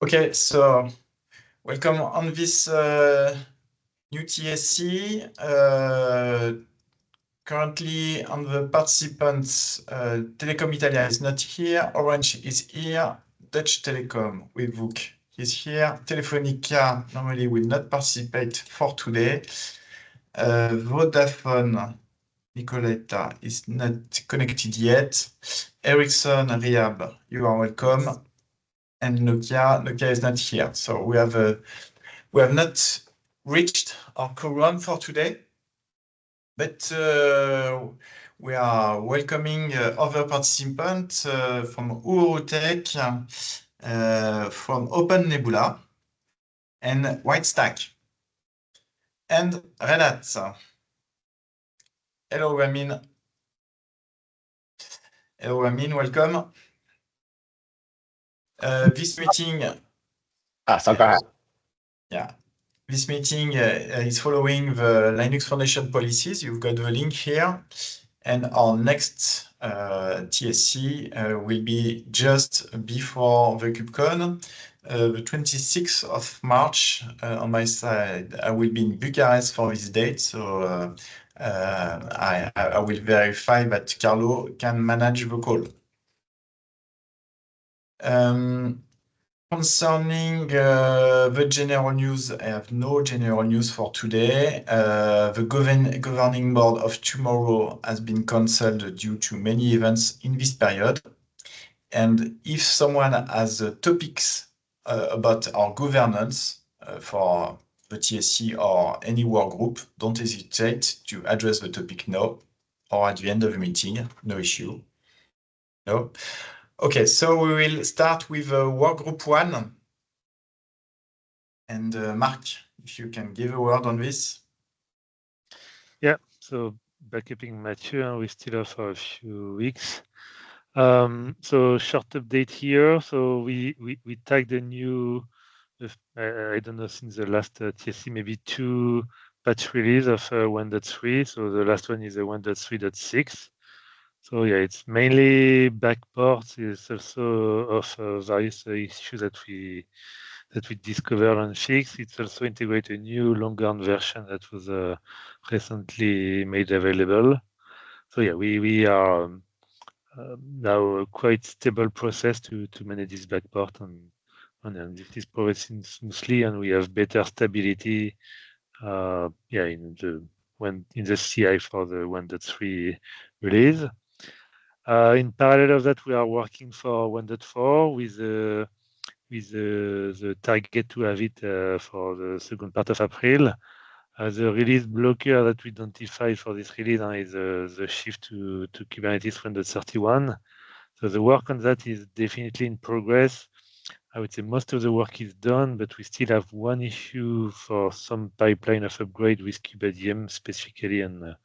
Okay, so welcome on this new TSC. Currently on the participants, Telecom Italia is not here, Orange is here, Dutch Telecom with VOOC is here, Telefonica normally will not participate for today. Vodafone, Nicoletta is not connected yet. Ericsson, Riyab, you are welcome. And Nokia is not here. So we have not reached our quorum for today, but we are welcoming other participants from Urutech, from Open Nebula, and Whitestack, and Red Hat. Hello, Ramin. Hello, Ramin, welcome. This meeting... so go ahead. Yeah. This meeting is following the Linux Foundation policies. You've got the link here. And our next TSC will be just before the KubeCon, the 26th of March. On my side, I will be in Bucharest for this date. So I will verify that Carlo can manage the call. Concerning the general news, I have no general news for today. The governing board of tomorrow has been cancelled due to many events in this period. And if someone has topics about our governance for the TSC or any work group, don't hesitate to address the topic now or at the end of the meeting, no issue. No. Okay, so we will start with work group 1. And Mark, if you can give a word on this. Yeah, so backupping Mathieu, we still have for a few weeks. So short update here. So we tagged a new, I don't know, since the last TSC, maybe 2 patch release of 1.3. So the last one is a 1.3.6. So yeah, it's mainly backports. It's also of various issues that we discovered and fixed. It's also integrate a new long-run version that was recently made available. So yeah, we are now a quite stable process to manage this backport, and this is progressing smoothly, and we have better stability. In the CI for the 1.3 release. In parallel of that, we are working for 1.4 with the target to have it for the second part of April. The release blocker that we identified for this release is the shift to Kubernetes 1.31. So the work on that is definitely in progress. I would say most of the work is done, but we still have one issue for some pipeline of upgrade with KubeADM specifically and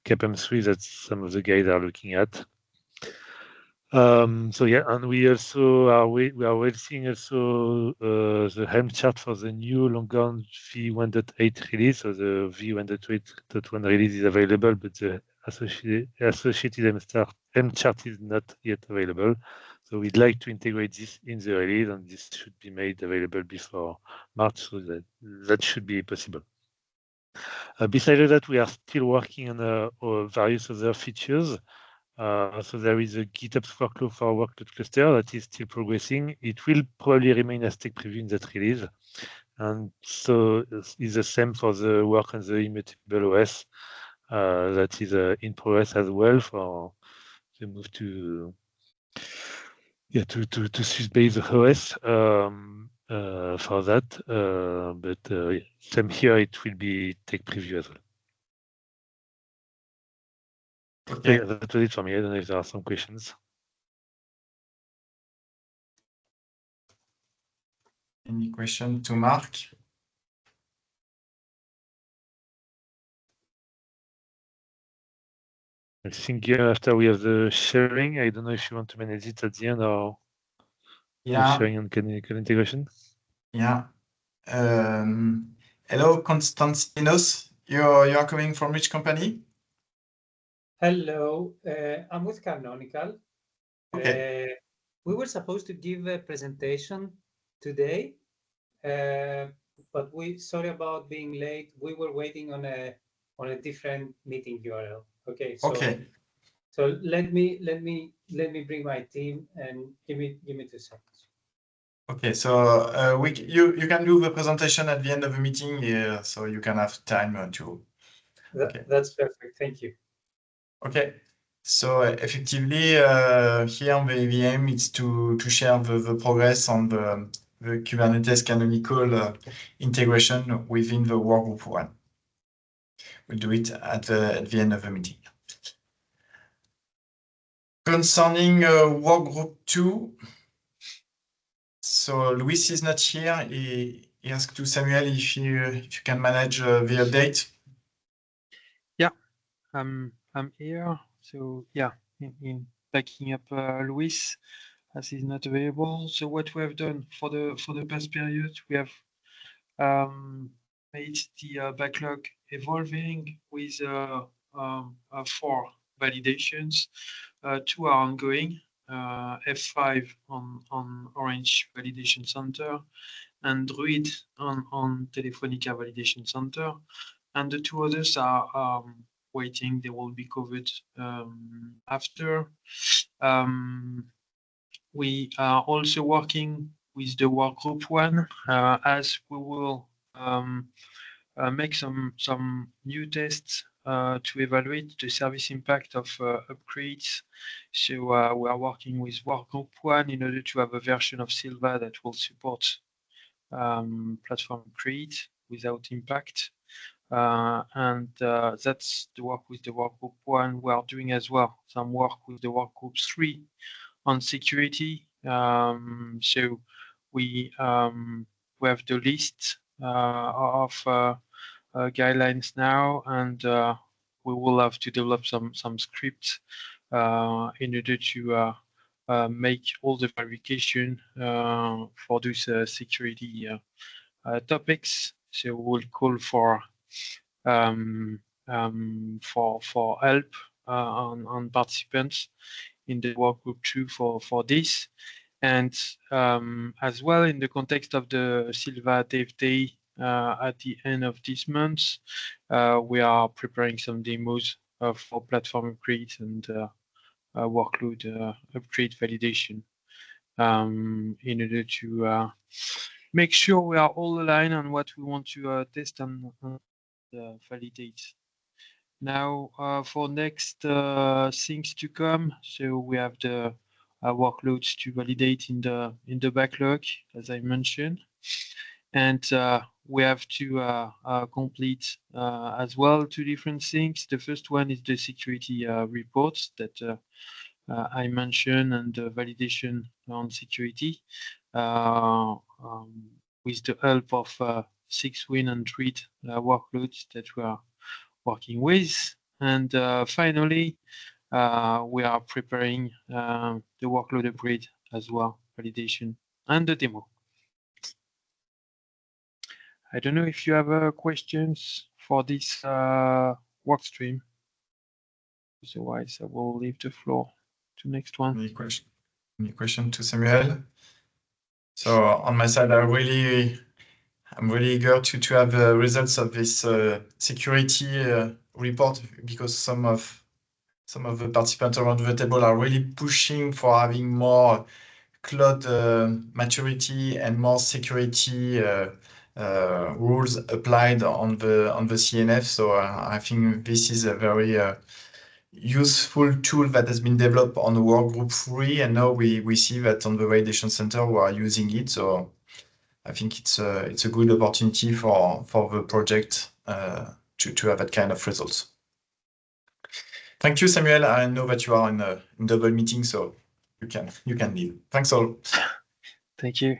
KPM3 that some of the guys are looking at. So yeah, and we also are waiting also the Helm chart for the new long-run v1.8 release. So the v1.8.1 release is available, but the associated Helm chart is not yet available. So we'd like to integrate this in the release, and this should be made available before March, so that should be possible. Besides that, we are still working on various other features. So there is a GitHub workflow for workload cluster that is still progressing. It will probably remain as tech preview in that release. And so it's the same for the work on the immutable OS that is in progress as well for the move to Swiss-based OS for that. But same here, it will be tech preview as well. Okay, that was it for me. I don't know if there are some questions. Any question to Mark? I think after we have the sharing, I don't know if you want to manage it at the end or the sharing and canonical integration. Yeah. Hello, Konstantinos. You are coming from which company? Hello, I'm with Canonical. Okay. We were supposed to give a presentation today, but sorry about being late. We were waiting on a different meeting URL. Okay, so Okay. so let me bring my team and give me 2 seconds. Okay, so you can do the presentation at the end of the meeting, so you can have time to. Okay. That's perfect. Thank you. Okay, so effectively, here the aim is to share the progress on the Kubernetes canonical integration within the workgroup 1. We'll do it at the end of the meeting. Concerning workgroup 2, so Luis is not here. He asked to Samuel if you can manage the update. Yeah, I'm here. So yeah, in backing up Luis as he's not available. So what we have done for the past period, we have made the backlog evolving with 4 validations. 2 are ongoing. F5 on Orange Validation Center, and Druid on Telefonica Validation Center, and the 2 others are waiting. They will be covered after. We are also working with the workgroup 1 as we will make some new tests to evaluate the service impact of upgrades. So we are working with workgroup 1 in order to have a version of Sylva that will support platform upgrade without impact. And that's the work with the workgroup 1. We are doing as well some work with the workgroup 3 on security. So we have the list of guidelines now, and we will have to develop some scripts in order to make all the verification for those security topics. So we'll call for help on participants in the workgroup 2 for this. And as well, in the context of the Sylva TFT at the end of this month, we are preparing some demos for platform upgrades and workload upgrade validation in order to make sure we are all aligned on what we want to test and validate. Now, for next things to come, so we have the workloads to validate in the backlog, as I mentioned, and we have to complete as well 2 different things. The first one is the security reports that I mentioned, and the validation on security with the help of 6Win and Druid workloads that we are working with. And finally, we are preparing the workload upgrade as well, validation and the demo. I don't know if you have questions for this work stream. Otherwise, I will leave the floor to next one. Any question to Samuel? So on my side, I'm really eager to have the results of this security report, because some of the participants around the table are really pushing for having more cloud maturity and more security rules applied on the CNF. So I think this is a very useful tool that has been developed on the workgroup 3, and now we see that on the validation center we are using it. So I think it's a good opportunity for the project to have that kind of results. Thank you, Samuel. I know that you are in a double meeting, so you can leave. Thanks all. Thank you.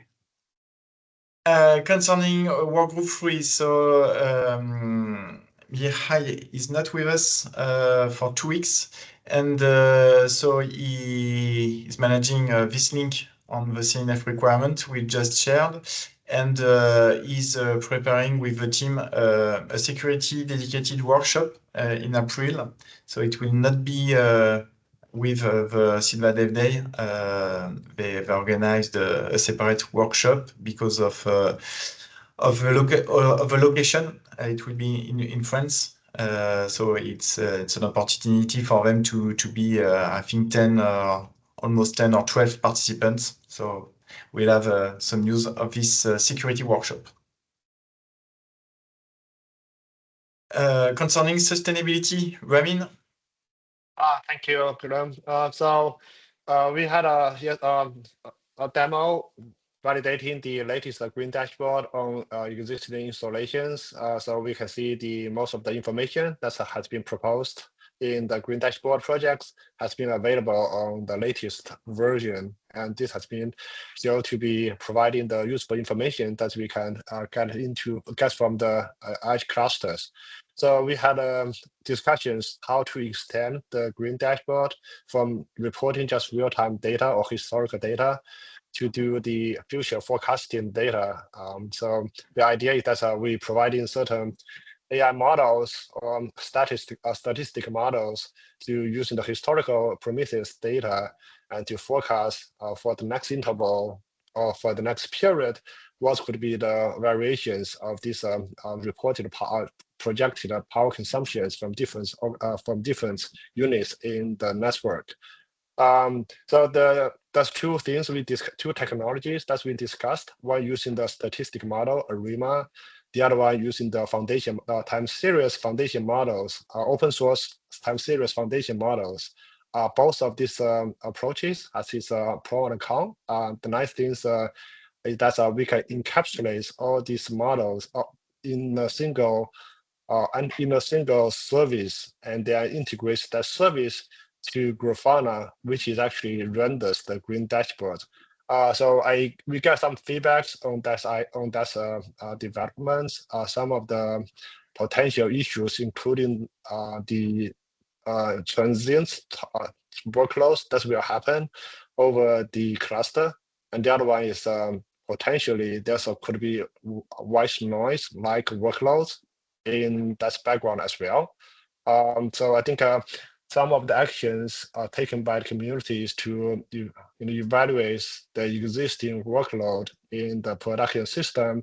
Concerning workgroup 3, so Mihai is not with us for 2 weeks, and so he is managing this link on the CNF requirement we just shared, and is preparing with the team a security dedicated workshop in April. So it will not be with the Sylva Dev Day, they organized a separate workshop because of the location. It will be in France, so it's an opportunity for them to be, I think, almost 10 or 12 participants. So we'll have some news of this security workshop. Concerning sustainability, Ramin? Thank you, Guillaume. We had a demo validating the latest green dashboard on existing installations. So we can see most of the information that has been proposed in the green dashboard projects has been available on the latest version. And this has been still to be providing the useful information that we can get from the edge clusters. So we had discussions how to extend the green dashboard from reporting just real-time data or historical data to do the future forecasting data. So the idea is that we providing certain AI models or statistic models to using the historical Prometheus data and to forecast for the next interval or for the next period what could be the variations of this reported projected power consumptions from different units in the network. So there's two things two technologies that we discussed. One using the statistic model, ARIMA. The other one using the foundation time series foundation models, open source time series foundation models. Both of these approaches has its pro and con. The nice thing is that we can encapsulate all these models in a single service, and then integrate that service to Grafana, which is actually renders the green dashboard. So we get some feedbacks on that developments. Some of the potential issues, including the transient workloads that will happen over the cluster, and the other one is potentially could be white noise like workloads in that background as well. So I think some of the actions are taken by the communities to evaluate the existing workload in the production system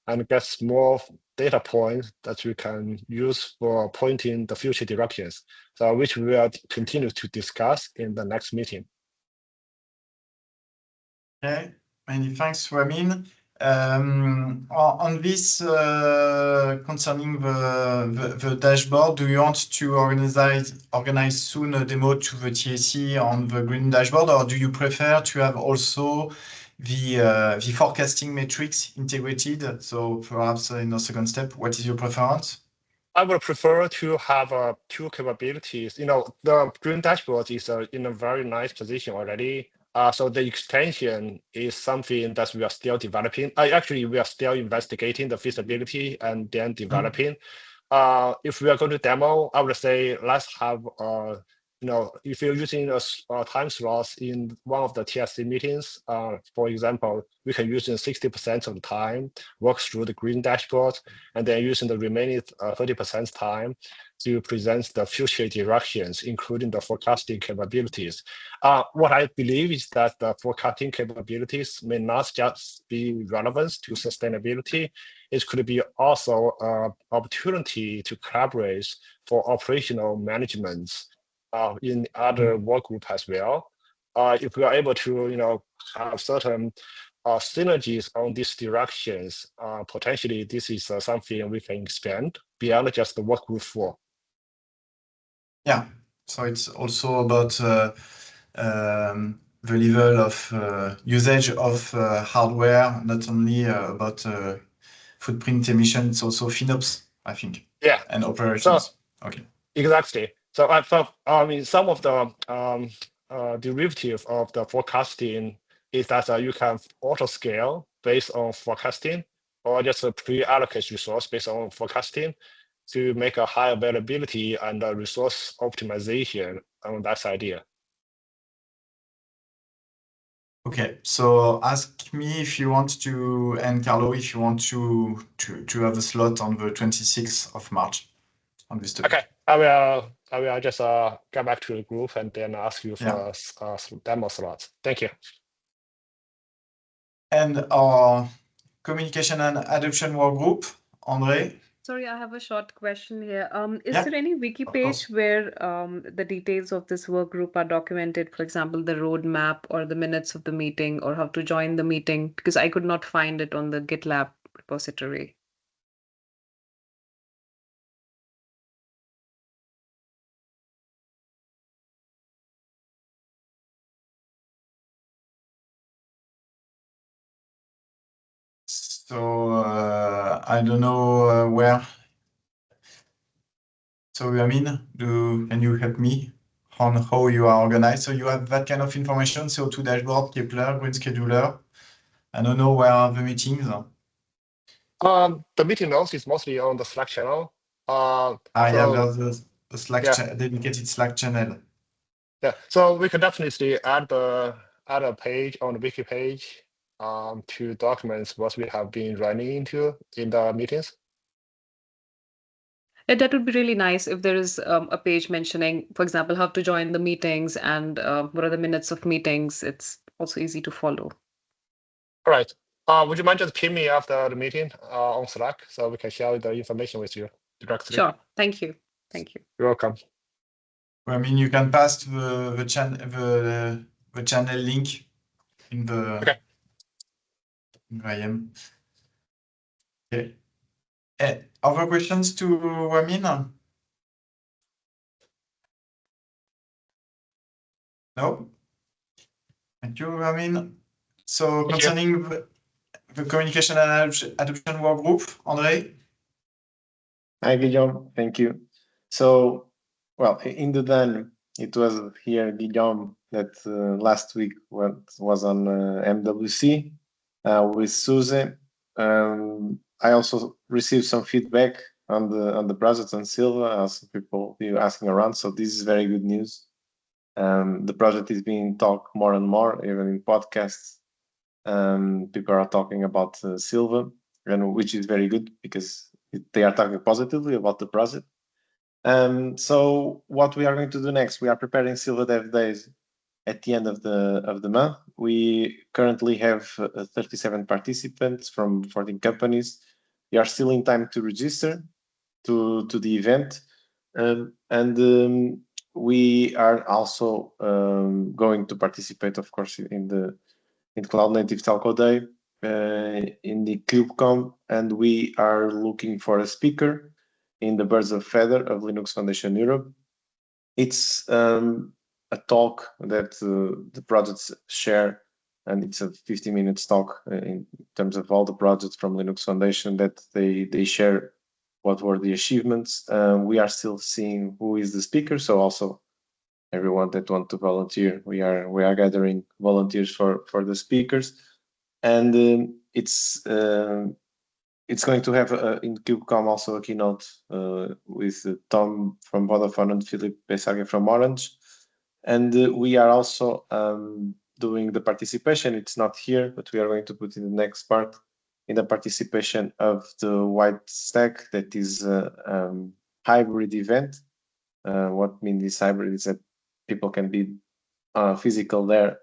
and get more data points that we can use for pointing the future directions. So which we will continue to discuss in the next meeting. Okay, many thanks, Ramin. On this, concerning the dashboard, do you want to organize soon a demo to the TSC on the green dashboard, or do you prefer to have also the forecasting metrics integrated? So perhaps in a second step, what is your preference? I would prefer to have two capabilities. The green dashboard is in a very nice position already. So the extension is something that we are still developing. Actually, we are still investigating the feasibility and then developing. If we are going to demo, I would say let's have if you're using a time slot in one of the TSC meetings, for example, we can use 60% of the time, work through the green dashboard, and then using the remaining 30% time to present the future directions, including the forecasting capabilities. What I believe is that the forecasting capabilities may not just be relevant to sustainability. It could be also an opportunity to collaborate for operational management in other work group as well. If we are able to, have certain synergies on these directions, potentially this is something we can expand beyond just the work group 4. Yeah, so it's also about the level of usage of hardware, not only about footprint emission, it's also FinOps, I think. Yeah, and operations. Okay. Exactly. So I thought, some of the derivative of the forecasting is that you can auto scale based on forecasting, or just pre-allocate resource based on forecasting to make a high availability and resource optimization on that idea. Okay, so ask me if you want to, and Carlo, if you want to have a slot on the 26th of March on this topic. Okay, I will I will just get back to the group and then ask you for demo slots. Thank you. And our communication and adoption work group, André. Sorry, I have a short question here. Is Yeah, there any wiki of page course. where the details of this work group are documented? For example, the roadmap or the minutes of the meeting or how to join the meeting? Because I could not find it on the GitLab repository. So I don't know where. So I mean, can you help me on how you are organized? So you have that kind of information, CO2 dashboard, Kepler, Green Scheduler. I don't know where are the meetings. The meeting notes is mostly on the Slack channel. Yeah, there's the Slack dedicated Slack channel. Yeah, so we could definitely add a page on the wiki page to documents what we have been running into in the meetings. Yeah, that would be really nice if there is a page mentioning, for example, how to join the meetings and what are the minutes of meetings. It's also easy to follow. All right. Would you mind just ping me after the meeting on Slack so we can share the information with you directly? Sure. Thank you. Thank you. You're welcome. I mean, you can pass the channel link in the IM. Okay. Other questions to Wamin? No? Thank you, Wamin. So concerning the communication and adoption work group, André? Hi, Guillaume. Thank you. So, well, in the done, it was here, Guillaume, that last week was on MWC with Suze. I also received some feedback on the project on Sylva, as people be asking around. So this is very good news. The project is being talked more and more, even in podcasts. People are talking about Sylva, and which is very good because they are talking positively about the project. So what we are going to do next, we are preparing Sylva Dev Days at the end of the month. We currently have 37 participants from 14 companies. We are still in time to register to the event, and we are also going to participate, of course, in Cloud Native Telco Day, in the KubeCon, and we are looking for a speaker in the Birds of Feather of Linux Foundation Europe. It's a talk that the projects share, and it's a 50-minute talk in terms of all the projects from Linux Foundation that they share what were the achievements. We are still seeing who is the speaker, so also everyone that want to volunteer, we are gathering volunteers for the speakers, and it's going to have in KubeCon also a keynote with Tom from Vodafone and Philip Besage from Orange, and we are also doing the participation. It's not here, but we are going to put in the next part in the participation of the White Stack, that is a hybrid event. What means this hybrid is that people can be physical there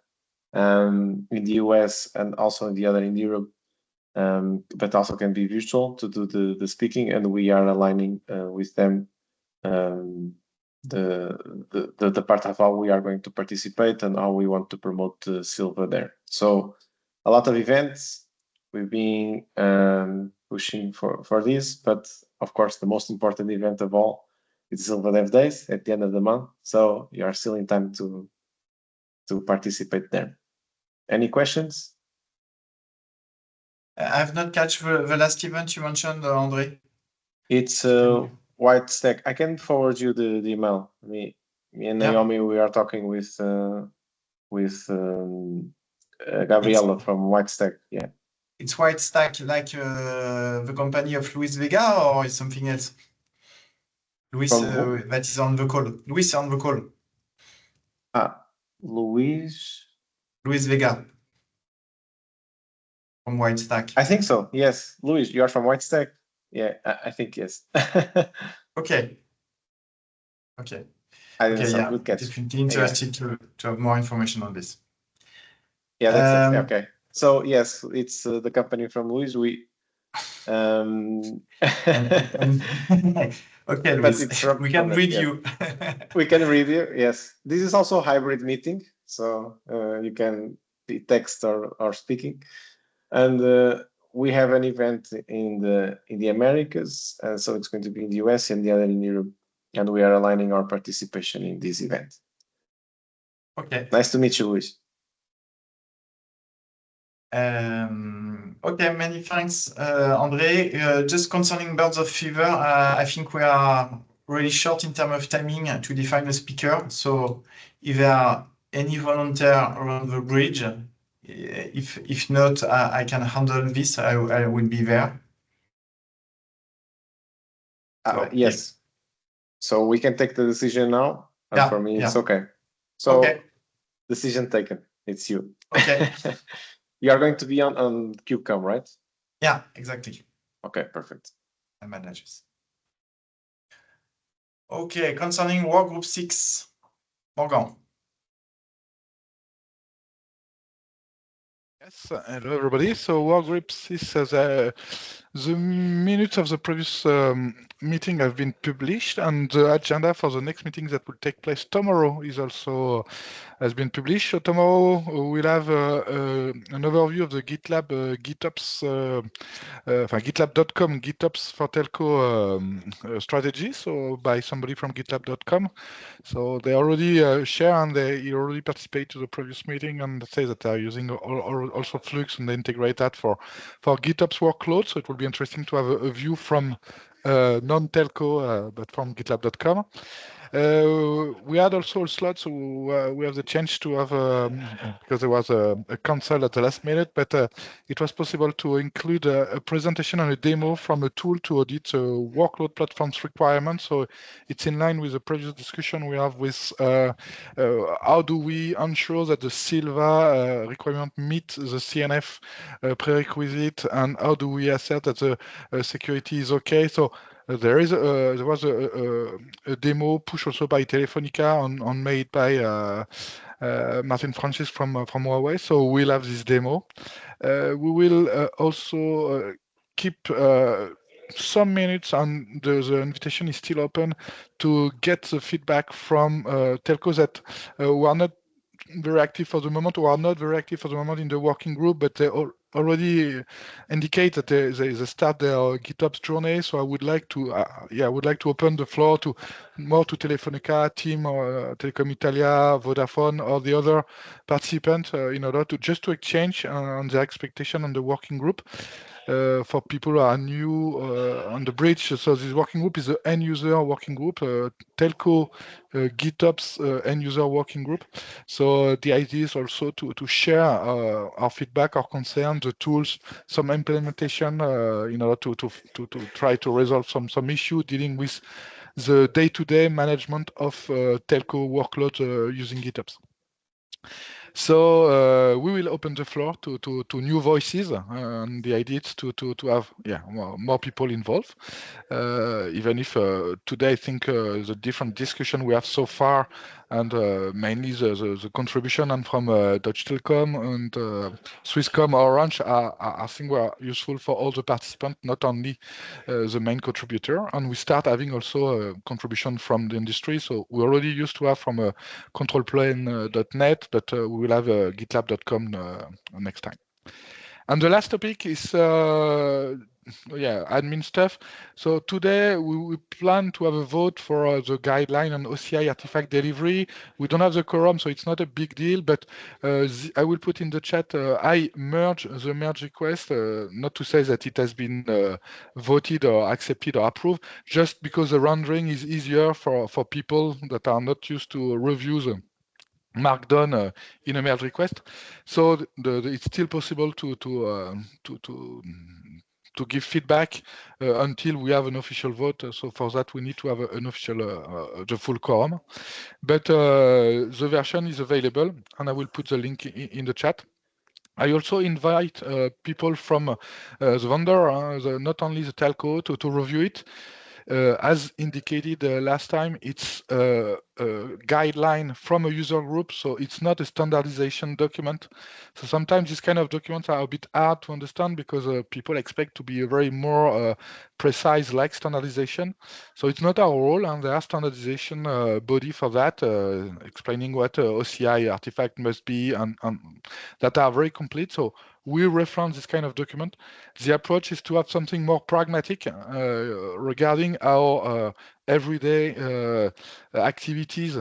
in the US and also in the other in Europe, but also can be virtual to do the speaking, and we are aligning with them the part of how we are going to participate and how we want to promote Sylva there. So a lot of events we've been pushing for this, but of course the most important event of all is Sylva Dev Days at the end of the month. So you are still in time to participate there. Any questions? I have not catch the last event you mentioned, André. It's White Stack. I can forward you the email. Me and Naomi, we are talking with Gabriela from White Stack. Yeah. It's White Stack, like the company of Luis Vega, or is something else? Luis, that is on the call. Luis on the call. Luis Vega from White Stack. I think so. Yes, Luis, you are from White Stack. Yeah, I think yes. Okay. Okay, yeah, good catch. definitely interested to have more information on this. Yeah, that's okay. So yes, it's the company from Luis. Okay, but Luis, it's from, we can read yes. you. We can read you. Yes, this is also a hybrid meeting, so you can be text or speaking, and we have an event in the Americas, and so it's going to be in the US and the other in Europe, and we are aligning our participation in this event. Okay. Nice to meet you, Luis. Okay, many thanks, André. Just concerning birds of fever, I think we are really short in terms of timing to define a speaker. So if there are any volunteer around the bridge, if not, I can handle this. I will be there. So, yes. Yeah. So we can take the decision now. And for me, it's okay. So decision taken. It's you. Okay. You are going to be on KubeCon, right? Yeah, exactly. Okay, perfect. I manage this. Okay, concerning workgroup 6, Morgan. Yes, hello everybody. So workgroup 6 the minutes of the previous meeting have been published, and the agenda for the next meeting that will take place tomorrow is also has been published. So tomorrow we'll have an overview of the GitLab GitOps, GitLab.com GitOps for telco strategy. So by somebody from GitLab.com. So they already share and they already participate to the previous meeting and say that they're using also Flux and they integrate that for GitOps workload. So it will be interesting to have a view from non-telco, but from GitLab.com. We had also a slot, so we have the chance to have, because there was a cancel at the last minute, but it was possible to include a presentation and a demo from a tool to audit workload platforms requirements. So it's in line with the previous discussion we have with how do we ensure that the Sylva requirement meet the CNF prerequisite, and how do we assert that the security is okay. So there was a demo pushed also by Telefonica on made by Martin Francis from Huawei. So we'll have this demo. We will also keep some minutes, and the invitation is still open to get the feedback from telcos that were not very active for the moment, or are not very active for the moment in the working group, but they already indicate that they start their GitOps journey. So I would like to, open the floor to more to Telefonica, TIM, or Telecom Italia, Vodafone, or the other participants in order to just to exchange on their expectation on the working group. For people who are new on the bridge, so this working group is the end user working group, telco GitOps end user working group. So the idea is also to share our feedback, our concerns, the tools, some implementation in order to try to resolve some issue dealing with the day-to-day management of telco workload using GitOps. So we will open the floor to new voices, and the idea is to have more people involved. Even if today I think the different discussion we have so far, and mainly the contribution and from Deutsche Telekom and Swisscom, Orange, I think were useful for all the participants, not only the main contributor. And we start having also a contribution from the industry. So we already used to have from controlplane.net, but we will have GitLab.com next time. And the last topic is admin stuff. So today we plan to have a vote for the guideline on OCI artifact delivery. We don't have the quorum, so it's not a big deal, but I will put in the chat, I merge the merge request, not to say that it has been voted or accepted or approved, just because the rendering is easier for people that are not used to review the Markdown in a merge request. So it's still possible to give feedback until we have an official vote. So for that, we need to have an official, the full quorum. But the version is available, and I will put the link in the chat. I also invite people from the vendor, not only the telco, to review it. As indicated last time, it's guideline from a user group, so it's not a standardization document. So sometimes these kind of documents are a bit hard to understand because people expect to be a very more precise like standardization. So it's not our role, and there are standardization body for that, explaining what OCI artifact must be, and that are very complete. So we reference this kind of document. The approach is to have something more pragmatic regarding our everyday activities,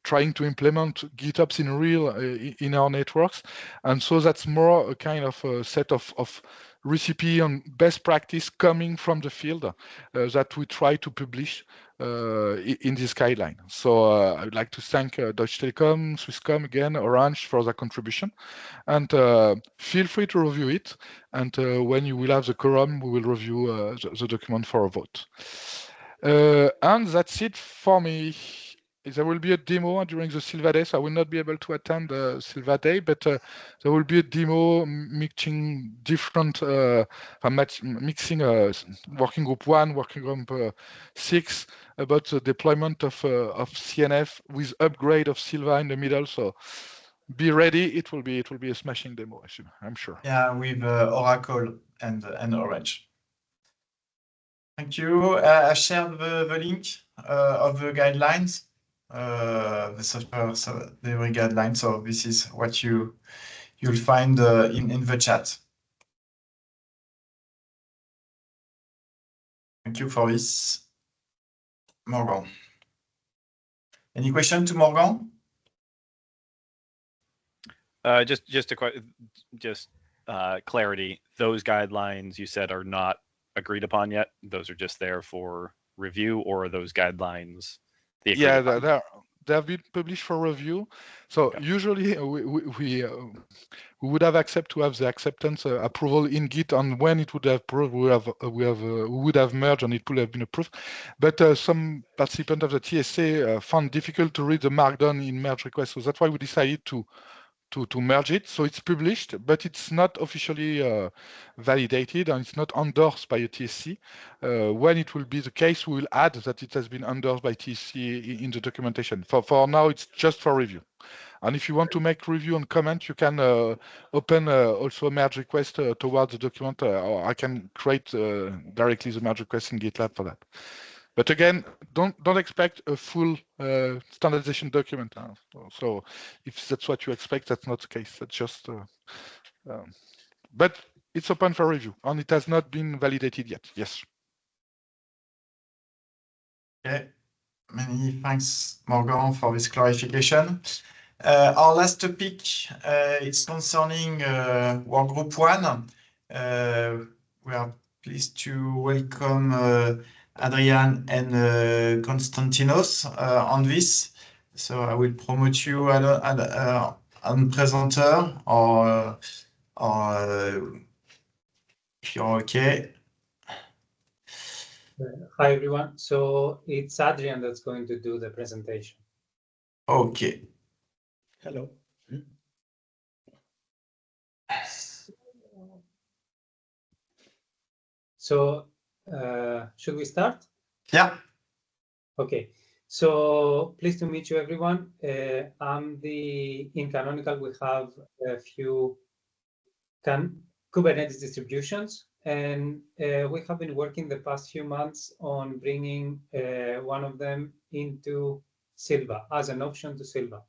trying to implement GitOps in real in our networks. And so that's more a kind of a set of recipe and best practice coming from the field that we try to publish in this guideline. So I would like to thank Deutsche Telekom, Swisscom again, Orange for their contribution. And feel free to review it. And when you will have the quorum, we will review the document for a vote. And that's it for me. There will be a demo during the Sylva Day, so I will not be able to attend the Sylva Day, but there will be a demo mixing different, mixing working group 1, working group 6 about the deployment of CNF with upgrade of Sylva in the middle. So be ready. It will be a smashing demo, I'm sure. Yeah, with Oracle and Orange. Thank you. I shared the link of the guidelines, the software delivery guidelines. So this is what you'll find in the chat. Thank you for this, Morgan. Any question to Morgan? Just clarity. Those guidelines you said are not agreed upon yet. Those are just there for review, or are those guidelines? Yeah, they have been published for review. So okay. Usually we would have to have the acceptance approval in Git, and when it would have approved, we would have merged and it would have been approved. But some participants of the TSC found difficult to read the markdown in merge request, so that's why we decided to merge it. So it's published, but it's not officially validated, and it's not endorsed by a TSC. When it will be the case, we will add that it has been endorsed by TSC in the documentation. For now, it's just for review. And if you want to make review and comment, you can open also a merge request towards the document, or I can create directly the merge request in GitLab for that. But again, don't expect a full standardization document. So if that's what you expect, that's not the case. That's just, but it's open for review, and it has not been validated yet. Yes. Okay. Many thanks, Morgan, for this clarification. Our last topic is concerning Workgroup 1. We are pleased to welcome Adrian and Konstantinos on this. So I will promote you on presenter, or if you're okay. Hi, everyone. So it's Adrian that's going to do the presentation. Okay. Hello. So should we start? Yeah. Okay. So pleased to meet you, everyone. In Canonical, we have a few Kubernetes distributions, and we have been working the past few months on bringing one of them into Sylva as an option to Sylva.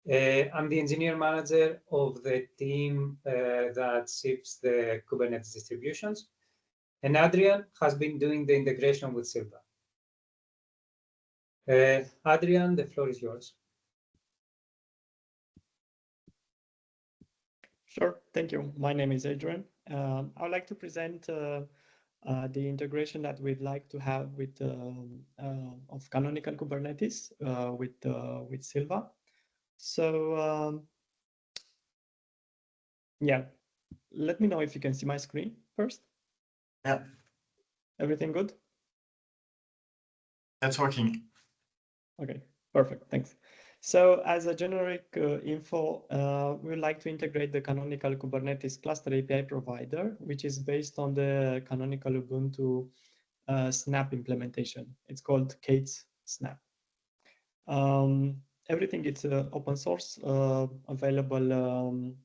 I'm the engineer manager of the team that ships the Kubernetes distributions, and Adrian has been doing the integration with Sylva. Adrian, the floor is yours. Sure, thank you. My name is Adrian. I would like to present the integration that we'd like to have with of Canonical Kubernetes with Sylva. So yeah, let me know if you can see my screen first. Yeah. Everything good? That's working. Okay, perfect, thanks. So as a generic info, we would like to integrate the Canonical Kubernetes cluster API provider, which is based on the Canonical Ubuntu Snap implementation. It's called K8s Snap. Everything is open source, available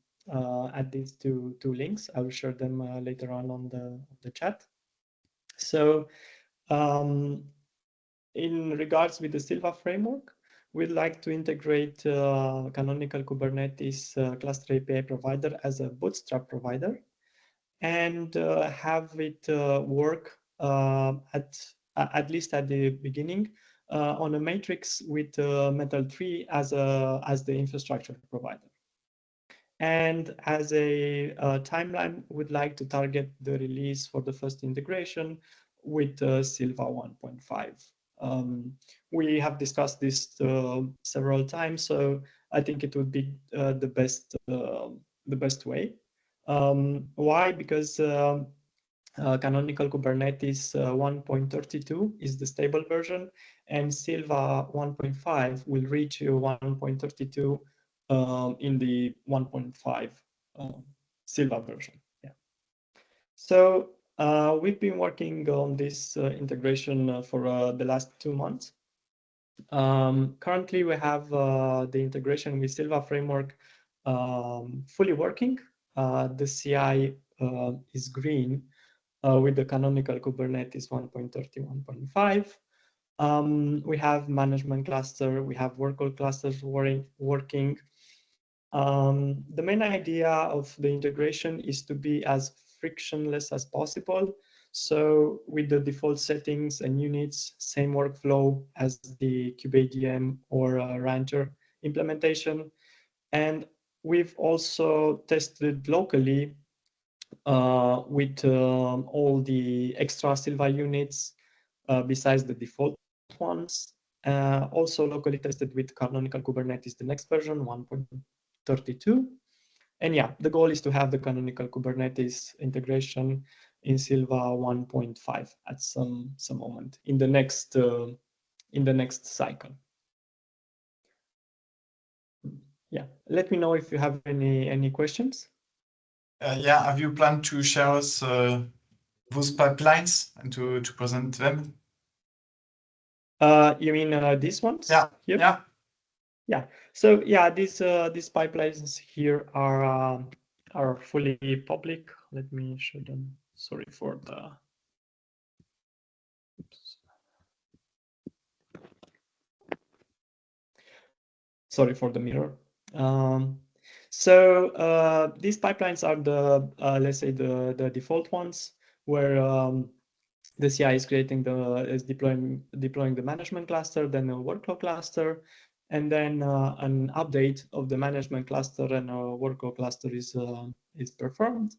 at these two links. I will share them later on the chat. So in regards with the Sylva framework, we'd like to integrate Canonical Kubernetes cluster API provider as a bootstrap provider and have it work at least at the beginning on a matrix with Metal 3 as the infrastructure provider. And as a timeline, we'd like to target the release for the first integration with Sylva 1.5. We have discussed this several times, so I think it would be the best way. Why? Because Canonical Kubernetes 1.32 is the stable version, and Sylva 1.5 will reach 1.32 in the 1.5 Sylva version. Yeah. So we've been working on this integration for the last 2 months. Currently, we have the integration with Sylva framework fully working. The CI is green with the Canonical Kubernetes 1.30, 1.5. We have management cluster, we have workload clusters working. The main idea of the integration is to be as frictionless as possible. So with the default settings and units, same workflow as the kubeadm or Rancher implementation. And we've also tested locally with all the extra Sylva units besides the default ones. Also locally tested with Canonical Kubernetes, the next version, 1.32. And yeah, the goal is to have the Canonical Kubernetes integration in Sylva 1.5 at some moment in the next cycle. Yeah, let me know if you have any questions. Yeah, have you planned to share us those pipelines and to present them? You mean these ones? Yeah. Yep. Yeah. Yeah. So yeah, these pipelines here are fully public. Let me show them. Sorry for the. Oops. Sorry for the mirror. So these pipelines are the let's say the default ones where the CI is deploying the management cluster, then a workload cluster, and then an update of the management cluster and a workload cluster is performed.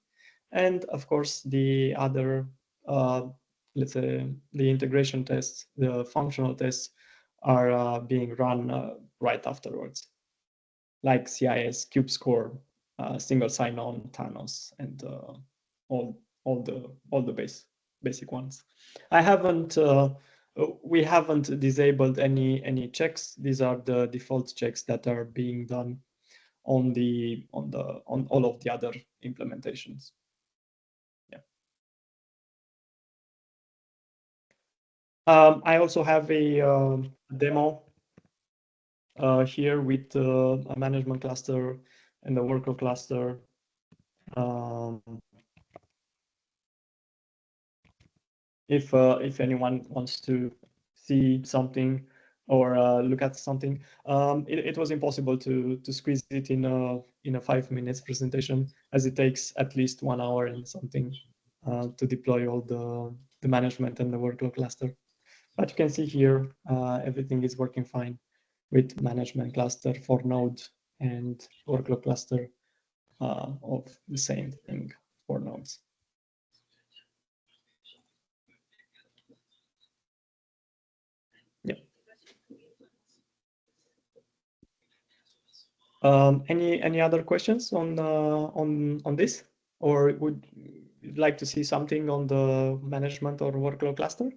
And of course, the other, let's say, the integration tests, the functional tests are being run right afterwards, like CIS, kubescore, single sign-on, Thanos, and all the basic ones. We haven't disabled any checks. These are the default checks that are being done on all of the other implementations. Yeah. I also have a demo here with a management cluster and the workload cluster. If anyone wants to see something or look at something, it was impossible to squeeze it in a 5 minutes presentation, as it takes at least 1 hour and something to deploy all the management and the workload cluster. But you can see here everything is working fine with management cluster for node and workload cluster of the same thing for nodes. Yeah. Any other questions on this, or would you like to see something on the management or workload cluster?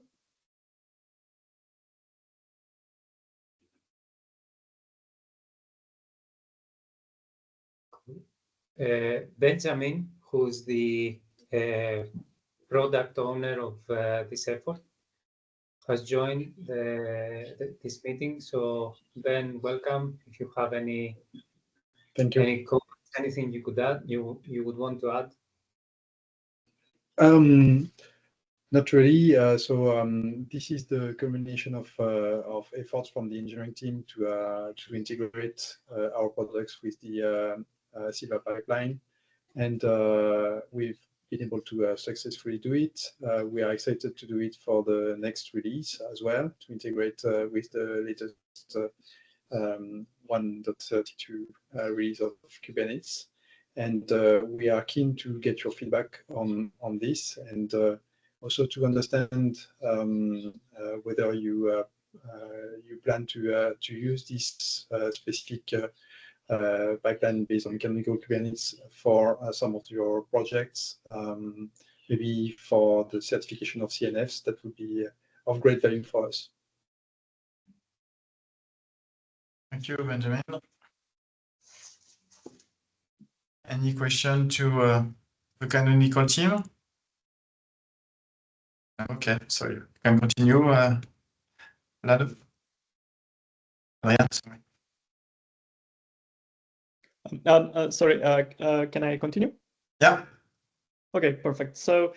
Benjamin, who's the product owner of this effort, has joined this meeting. So Ben, welcome. If you have any comments, anything you could add, you would want to add. Not really. This is the combination of efforts from the engineering team to integrate our products with the Sylva pipeline, and we've been able to successfully do it. We are excited to do it for the next release as well, to integrate with the latest 1.32 release of Kubernetes. And we are keen to get your feedback on this, and also to understand whether you plan to use this specific pipeline based on canonical Kubernetes for some of your projects, maybe for the certification of CNFs. That would be of great value for us. Thank you, Benjamin. Any question to the canonical team? Okay, so you can continue, Lado. Sorry. Sorry, can I continue? Yeah. Okay, perfect. So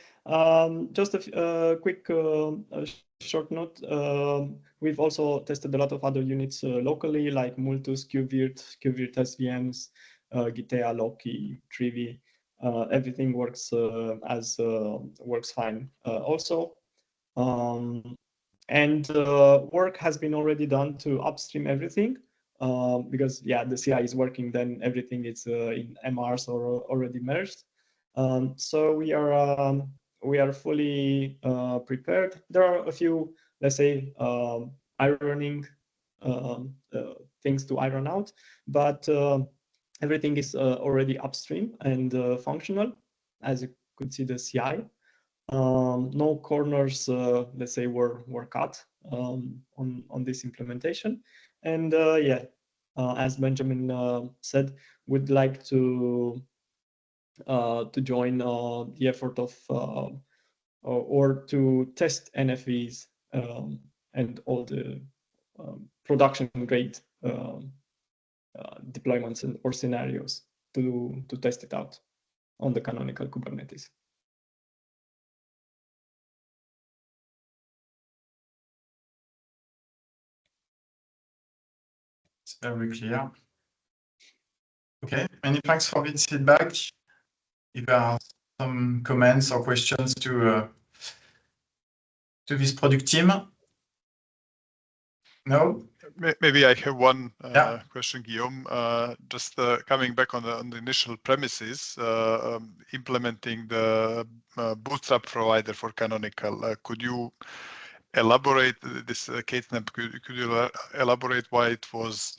just a quick short note. We've also tested a lot of other units locally, like Multus, KubeVirt, KubeVirt SVMs, Gitea, Loki, Trivi. Everything works works fine also. And work has been already done to upstream everything. Because the CI is working, then everything is in MRs or already merged. So we are fully prepared. There are a few, let's say, ironing things to iron out, but everything is already upstream and functional, as you could see the CI. No corners, let's say, were cut on this implementation. And as Benjamin said, we'd like to join the effort of or to test NFVs and all the production grade deployments or scenarios to test it out on the canonical Kubernetes. It's very clear. Okay, many thanks for this feedback. If there are some comments or questions to this product team? No? Maybe I have one question, Guillaume. Just coming back on the initial premises, implementing the bootstrap provider for canonical. Could you elaborate this, Kate? Could you elaborate why it was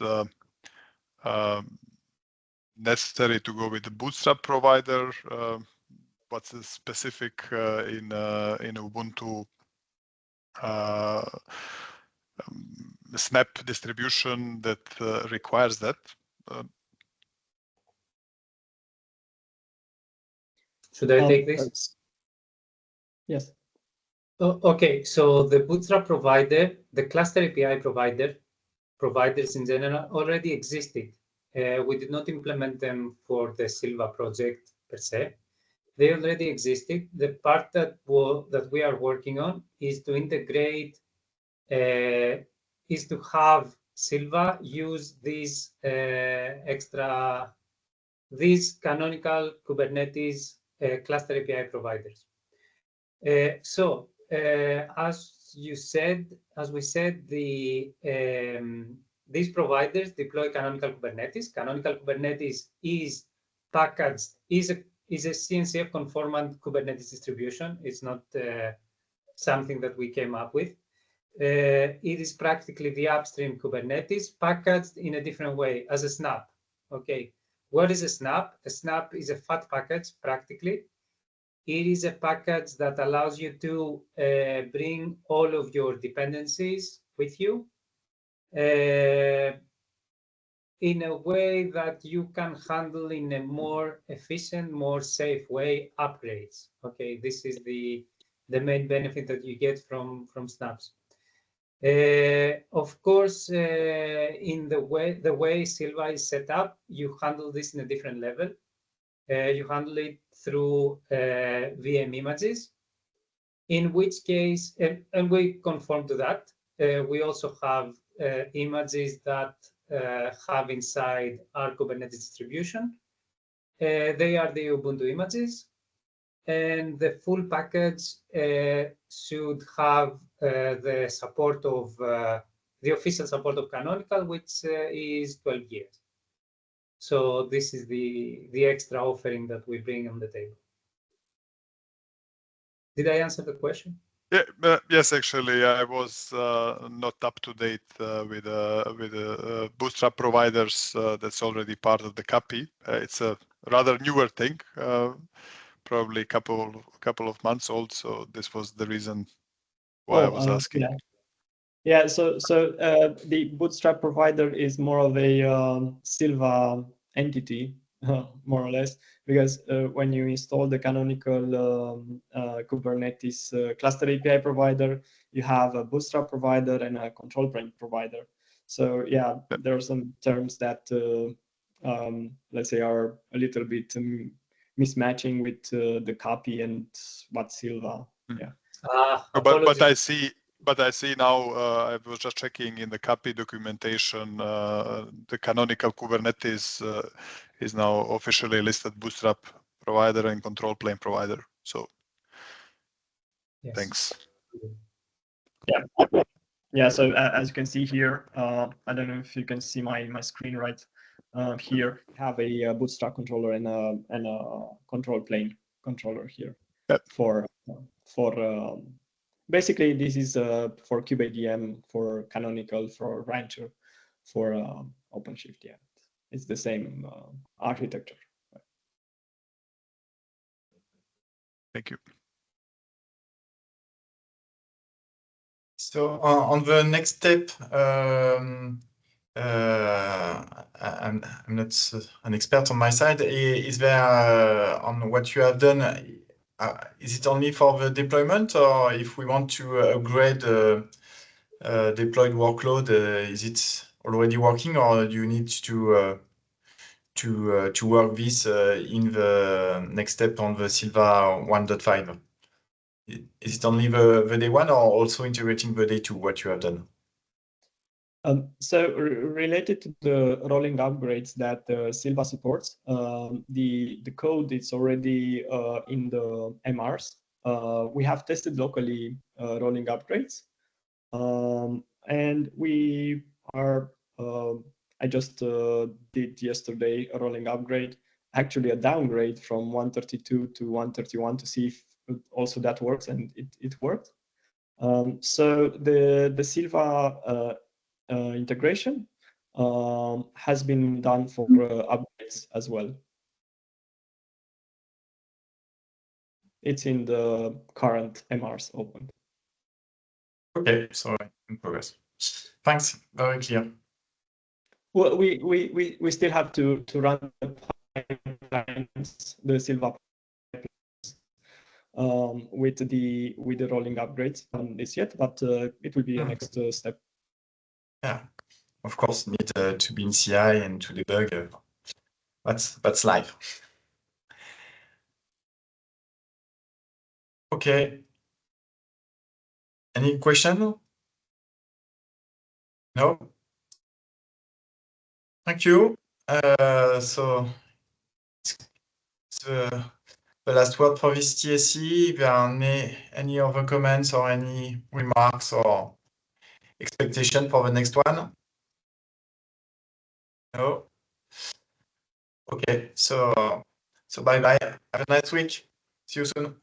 necessary to go with the bootstrap provider? What's the specific in Ubuntu snap distribution that requires that? Should I take this? Yes. Okay, so the bootstrap provider, the cluster API providers in general already existed. We did not implement them for the Sylva project per se. They already existed. The part that we are working on is to integrate, is to have Sylva use these these canonical Kubernetes cluster API providers. As we said, these providers deploy canonical Kubernetes. Canonical Kubernetes is packaged, is a CNCF conformant Kubernetes distribution. It's not something that we came up with. It is practically the upstream Kubernetes packaged in a different way as a snap. Okay, what is a snap? A snap is a fat package practically. It is a package that allows you to bring all of your dependencies with you in a way that you can handle in a more efficient, more safe way upgrades. Okay, this is the main benefit that you get from snaps. Of course, in the way Sylva is set up, you handle this in a different level. You handle it through VM images, in which case, and we conform to that. We also have images that have inside our Kubernetes distribution. They are the Ubuntu images, and the full package should have the support of the official support of Canonical, which is 12 years. So this is the extra offering that we bring on the table. Did I answer the question? Yeah, yes, actually, I was not up to date with Bootstrap providers. That's already part of the copy. It's a rather newer thing, probably a couple of months old. So this was the reason why I was asking. Yeah. So the Bootstrap provider is more of a Sylva entity, more or less, because when you install the canonical Kubernetes cluster API provider, you have a Bootstrap provider and a control plane provider. So yeah, there are some terms that let's say are a little bit mismatching with the copy and what Sylva. Yeah. But I see now, I was just checking in the copy documentation, the canonical Kubernetes is now officially listed Bootstrap provider and control plane provider. So yes. Thanks. Yeah. So as you can see here, I don't know if you can see my screen right here. Have a Bootstrap controller and a control plane controller here. Yep. For basically, this is for kubeadm, for Canonical, for Rancher, for OpenShift. Yeah, it's the same architecture. Thank you. So on the next step, I'm not an expert on my side. Is there on what you have done? Is it only for the deployment, or if we want to upgrade deployed workload, is it already working, or do you need to work this in the next step on the Sylva 1.5? Is it only the day one, or also integrating the day two, what you have done? So related to the rolling upgrades that Sylva supports, the code is already in the MRs. We have tested locally rolling upgrades, and we are. I just did yesterday a rolling upgrade, actually a downgrade from 132 to 131 to see if also that works, and it worked. So the Sylva integration has been done for upgrades as well. It's in the current MRs open. Okay, so in progress. Thanks, very clear. Well, we still have to run the pipelines, the Sylva pipelines, with the rolling upgrades on this yet, but it will be a next step. Yeah, of course, need to be in CI and to debug. That's live. Okay. Any question? No. Thank you. So the last word for this TSC. If there are any other comments or any remarks or expectation for the next one? No. Okay. So bye bye. Have a nice week. See you soon.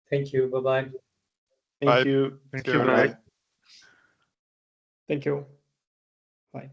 Thank you. Bye bye. Thank you. Thank you. Bye. Thank you. Bye.